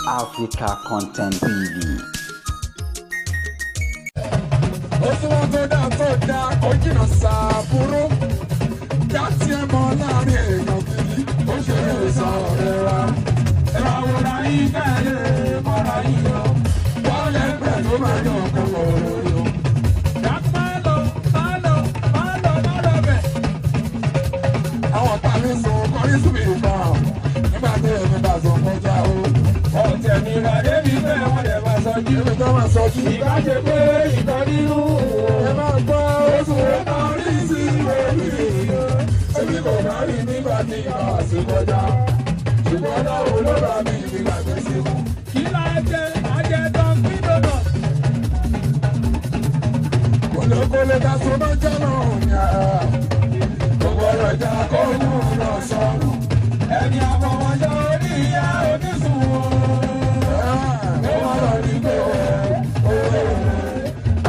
Africa Content TV. Ojina Saburo, Dati Molari, Ojina Saburo, Rawura Ikele, Morayo, Wale Pedro Mayo, Koro. Malo, àwọn tàbí sọ kọrí síbi ìgbà nígbà tí èmi bá sọ kọjá o. Ọ̀tẹ̀ mi rà débi bẹ́ẹ̀ wọ́n lè máa sọ jí. Èmi tó máa sọ jí. Ìbá ṣe pé ìtọ́ nínú. Ẹ máa gbọ́ oṣù rẹ̀ náà rí sí èmi. Èmi kò bá rí nígbà tí ìgbà sí kọjá. Ṣùgbọ́n náà wo ló bá mi nígbà tó ṣe mú. Kí la jẹ àjẹtọ̀ kí lọ́dọ̀? Kòlókòló ta so máa jẹ́ náà ní ara. Gbogbo ọ̀rọ̀ ìjà kọ́ mú lọ sọ́run. Ẹni àfọwọ́jọ́ orí ìyá onísùn o. Ó wá lọ rí pé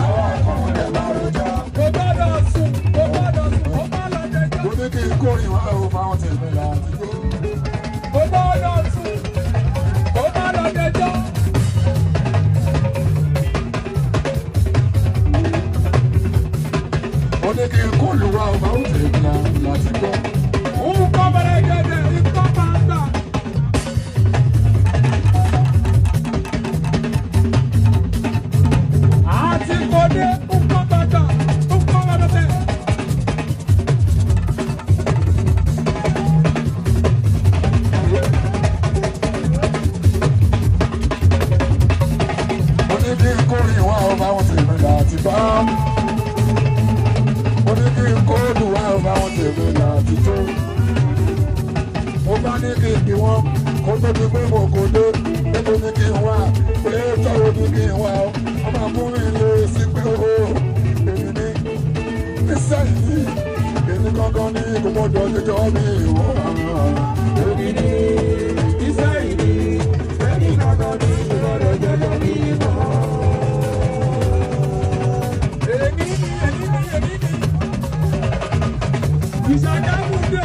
àwọn àkànlẹ̀ bá rojọ́. Kò gbọ́dọ̀ sùn, ó bá lọ jẹjọ́. Mo ní kí n kórìn wá o máa ń tẹ̀lé láti gbó. Kò gbọ́dọ̀ sùn, ó bá lọ jẹjọ́. Mo ní kí n kórìn wá o máa ń tẹ̀lé láti gbó. Òun kọ́ bẹ̀rẹ̀ gẹ́gẹ́ ikọ́ máa ń gbà. Àti kò dé nkọ́ bàtà, nkọ́ bàtà. Mo ní kí n kórìn wá o máa ń tẹ̀lé láti gbó. Mo ní kí n kóòdù wá o máa ń tẹ̀lé láti tó. Mo bá ní kí n bí wọ́n kó tó di pé mo kò dé níbo ní kí n wá pé tọ́wọ́ ní kí n wá o wọ́n máa mú mi lé sí pé o èmi ní nísẹ́yìn èmi gangan ní kò gbọ́dọ̀ jẹjọ́ mi ìwọ. Èmi ní nísẹ́yìn èmi gangan ní kò gbọ́dọ̀ jẹjọ́ mi ìwọ. Èmi ní ìṣàgámù dé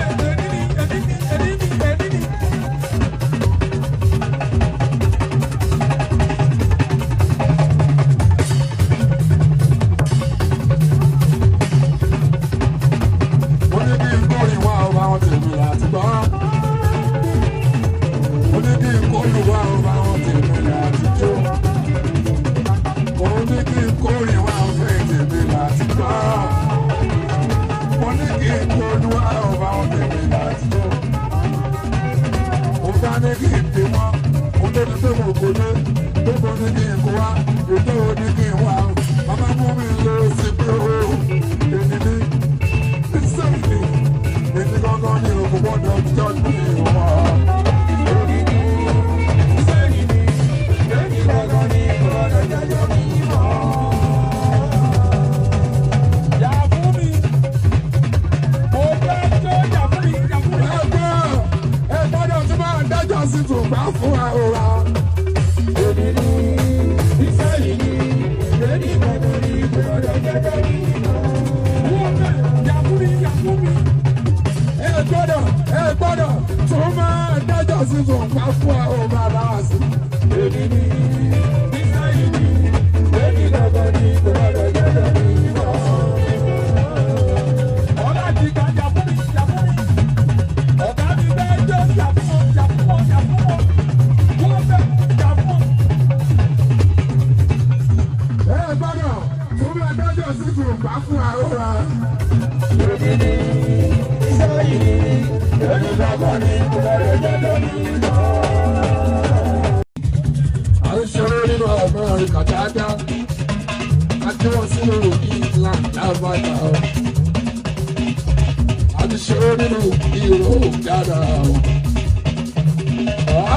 èmi ní.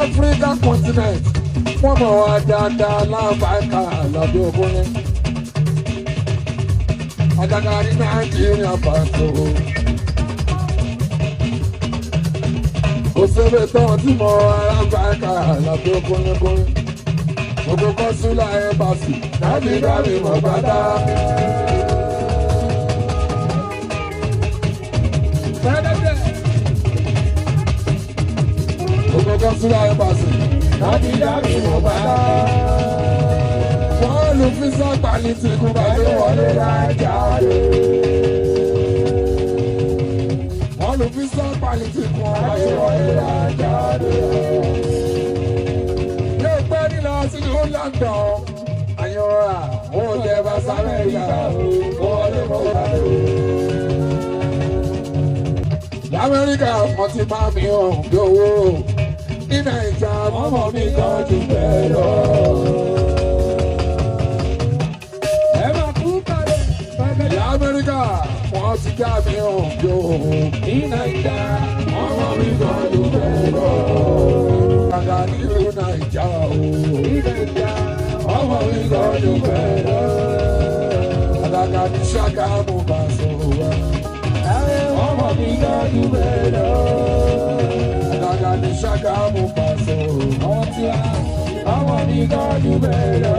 Africa continent wọ́n mọ̀ wá dáadáa lábàáká lábẹ́ òkúnrin. Àgàgà ní Nàìjíríà pàtó. Kò sébè tán tí mo alábàáká lábẹ́ òkúnrin. Gbogbo kọ́sùlà ẹ̀bàsì dábìdábì mọ̀ bàtà. Gbogbo kọ́sùlà ẹ̀bàsì láti dábì mọ̀ bàbá. Wọ́n lu físà pàlí tí kò bá tó wọlé lájáde. Wọ́n lu físà pàlí tí kò bá tó wọlé lájáde. Yóò pẹ́ nílọ sínú London. Àyọ̀rà ó jẹ bàṣà Amẹ́ríkà ó wọlé mọ́ bàbá. L'Amẹ́ríkà wọ́n ti máa mi hàn bí owó. Ní Nàìjà mọ́mọ́ mi kan jù bẹ́ẹ̀ lọ. Ẹ máa kú kálẹ̀. L'Amẹ́ríkà wọ́n ti dá mi hàn bí owó. Ní Nàìjà mọ́mọ́ mi kan jù bẹ́ẹ̀ lọ. Kàkà nílùú Nàìjà o. Ní Nàìjà mọ́mọ́ mi kan jù bẹ́ẹ̀ lọ. Kàkà ní Ṣàgámù bá sọ wá. Ọmọ mi dájú bẹ́ẹ̀ lọ. Àgàgà ní Ṣàgámù pàṣẹ ọtí á. Ọmọ mi dájú bẹ́ẹ̀ lọ.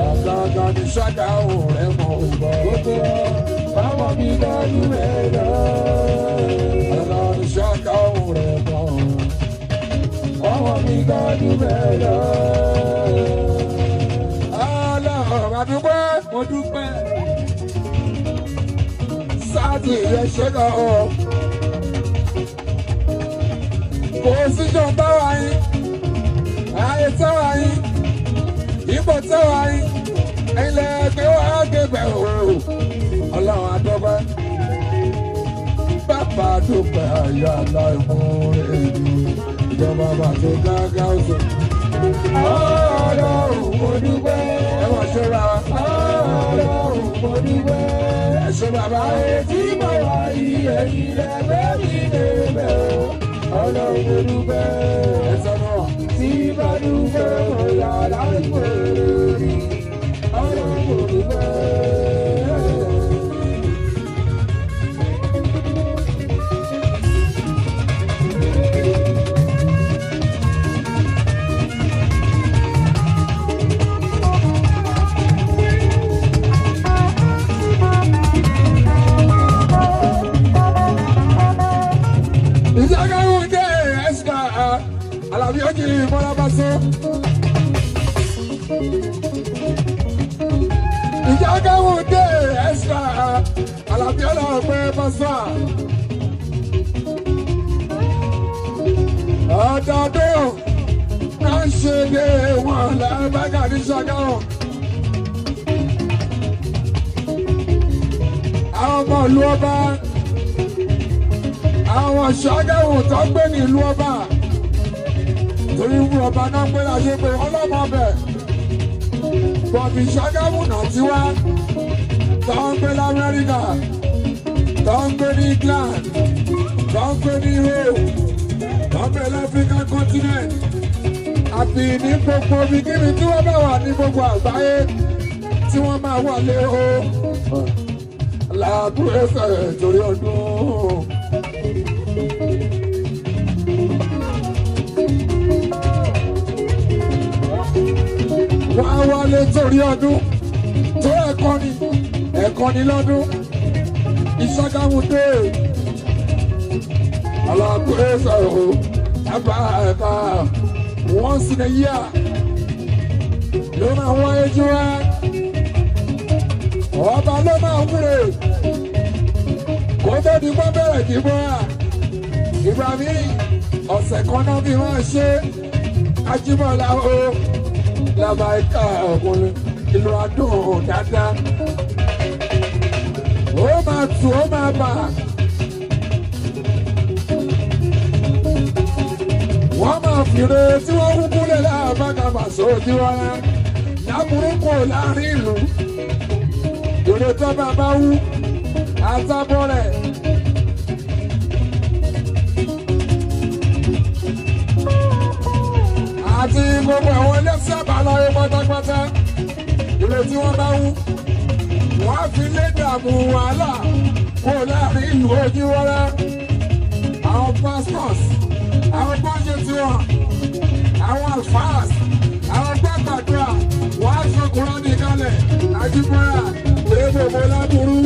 Àgàgà ní Ṣàgámù rẹ̀ mọ̀ ìbọn. Ọmọ mi dájú bẹ́ẹ̀ lọ. Àgàgà ní Ṣàgámù rẹ̀ mọ̀. Ọmọ mi dájú bẹ́ẹ̀ lọ. Ọlọ́run àdúgbò mo dúpẹ́. Sáàtì yẹn ṣe lọ ọ. Kò síjọ táwa yín, ayé táwa yín, ìbò táwa yín, ilẹ̀ gbé wá gbẹgbẹ̀ o. Ọlọ́run àdọ́gbẹ́. Bàbá dúpẹ́ ayé aláìmúre ìlú. Ìjọba bàtò gágá ọ̀sẹ̀. Ọlọ́run mo dúpẹ́. Ẹ wọ́n ṣe ra. Ọlọ́run mo dúpẹ́. Ẹ ṣe bàbá. Etí mo wà yìí ẹ̀yìn lẹ́gbẹ́ mi débẹ̀ o. Ọlọ́run mo dúpẹ́. Ẹ sọ náà. Tí bá dúpẹ́ mo yà láìpẹ́ rí. Ọlọ́run mo dúpẹ́. Àlàbí ọjì Mọ́lábásó. Ìjágáwò dé ẹ̀ṣà Àlàbí ọlọ́pẹ́ Básó. Ọ̀dọ̀dọ̀ náà ṣe dé wọn lẹ́bàgà ní Ṣàgámù. Àwọn ọmọ ìlú ọba, àwọn Ṣàgámù tó gbé ní ìlú ọba. Torí wú ọba náà pé láṣẹ pé ọlọ́mọ bẹ̀. Bọ̀dì Ṣàgámù náà ti wá. Tó ń gbé l'Amẹ́ríkà, tó ń gbé ní England, tó ń gbé ní Europe, tó ń gbé l'African continent. Àbí ní gbogbo ibikíbi tí wọ́n bá wà ní gbogbo àgbáyé tí wọ́n máa wà lé o. Làbú ẹsẹ̀ torí ọdún. Wọ́n á wálé torí ọdún tó ẹ̀kọ́ ni lọ́dún. Ìṣàgámù dé Àlàbí ẹsẹ̀ o ẹ̀ka once in a year ló máa wáyé jú wá. Ọba ló máa wúre kó tó di wọ́n bẹ̀rẹ̀ kí bọ́ra. Ìgbà míì ọ̀sẹ̀ kan náà fi máa ṣe Ajíbọ́lá o. Làbáìkà ọkùnrin ìlú adùn dáadáa. Ó máa tù ó máa bà. Wọ́n máa fìrè tí wọ́n kúkú lè láàbàgàbà sóòdì wọn rẹ̀. Láburúkú láàrin ìlú. Ìrè tó bàbá wú àtàbọ̀ rẹ̀. Àti gbogbo àwọn ẹlẹ́sìn àbáláyé pátápátá. Ìrè tí wọ́n bá wú. Wọ́n á fi lé dààmú wàhálà kó láàrin ìlú ojú wọ́rẹ́. Àwọn pastors, àwọn bọ́ọ̀ṣẹ̀ tí wọ́n, àwọn alfas, àwọn gbàgbàdúrà, wọ́n á ṣokùnrin nìkanlẹ̀. Àjíbọ́ra, èèbò láburú,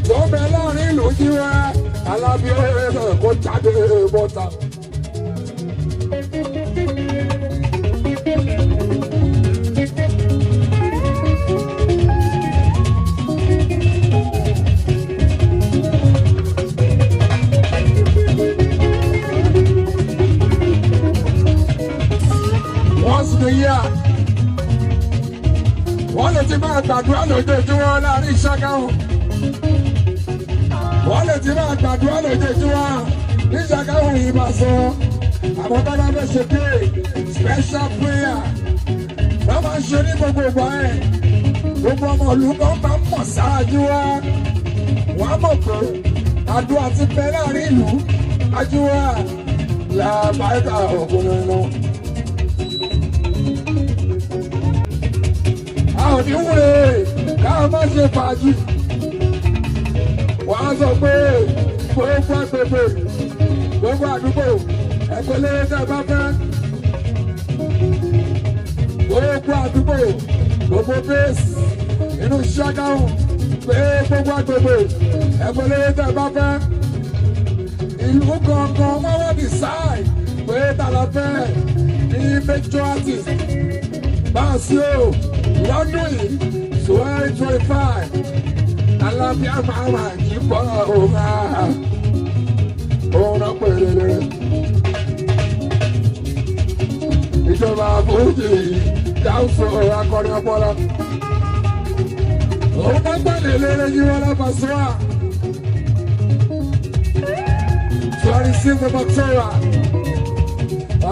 tó bẹ láàrin ìlú ojú wọ́rẹ́. Àlàbí ọ̀rẹ́ kó jáde bọ́ta. yíyá. Wọ́n lè ti máa gbàdúrà lójoojúmọ́ láàrin Ṣàgámù. Wọ́n lè ti máa gbàdúrà lójoojúmọ́ ní Ṣàgámù Ìbàṣọ. Àwọn bàbá bẹ́ẹ̀ ṣe pé special prayer. Wọ́n máa ń ṣe ní gbogbo ìgbà ẹ̀. Gbogbo ọmọ ìlú kan máa ń mọ̀ sáájú wa. Wọ́n á mọ̀ pé àdúrà ti bẹ láàrin ìlú. Ajú wa làbáyé ọkùnrin náà. A ò ní wúre káà má ṣe fàájì. Wọ́n á sọ pé gbogbo agbègbè gbogbo àdúgbò ẹ̀kọ́ lérè tẹ́ bá fẹ́. Gbogbo àdúgbò gbogbo bẹ́ẹ̀sì inú Ṣàgámù pé gbogbo agbègbè ẹ̀kọ́ lérè tẹ́ bá fẹ́. Ìlú gangan wọ́n wọ́n decide pé tàlà fẹ́ ní major artist. Báàsì o lọ́dún yìí 2025 alábíà máa kì í bọ́ òun náà pèrè. Ìjọba àbújì dáhùnsọ akọrin ọpọlọ. Òun máa gbàlè lérè yí wọn lápasọ́ à. 26 of October.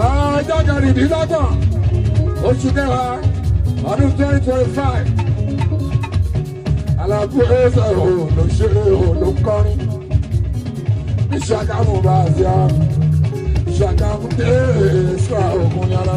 Ọjọ́ kẹrìndínlọ́gbọ̀n oṣù kẹwàá ọdún 2025. Alábú ẹ̀sẹ̀ òun ló ṣeré òun ló kọrin. Ní Ṣàgámù bá a ṣe á. Ṣàgámù dé èso àwọn òkun yàrá.